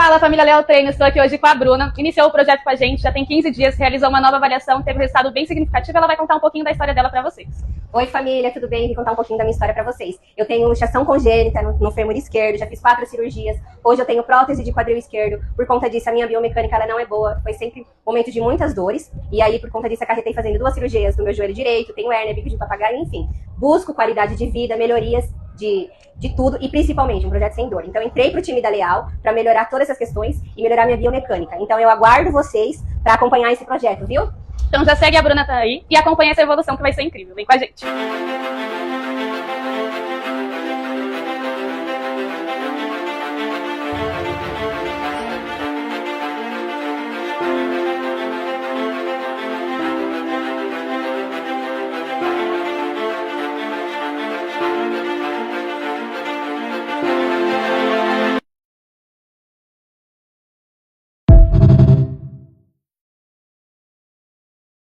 Fala, família Léo Treino, estou aqui hoje com a Bruna. Iniciou o projeto com a gente, já tem 15 dias, realizou uma nova avaliação, teve um resultado bem significativo. Ela vai contar um pouquinho da história dela para vocês. Oi, família, tudo bem? Vim contar um pouquinho da minha história pra vocês. Eu tenho luxação congênita no fêmur esquerdo, já fiz 4 cirurgias. Hoje eu tenho prótese de quadril esquerdo. Por conta disso, a minha biomecânica ela não é boa. Foi sempre um momento de muitas dores. E aí, por conta disso, acarretei fazendo 2 cirurgias no meu joelho direito. Tenho hérnia, bico de papagaio, enfim. Busco qualidade de vida, melhorias de tudo e principalmente um projeto sem dor. Então, entrei pro time da Leal para melhorar todas essas questões e melhorar minha biomecânica. Então, eu aguardo vocês para acompanhar esse projeto, viu? Então já segue a Bruna aí e acompanha essa evolução que vai ser incrível. Vem com a gente!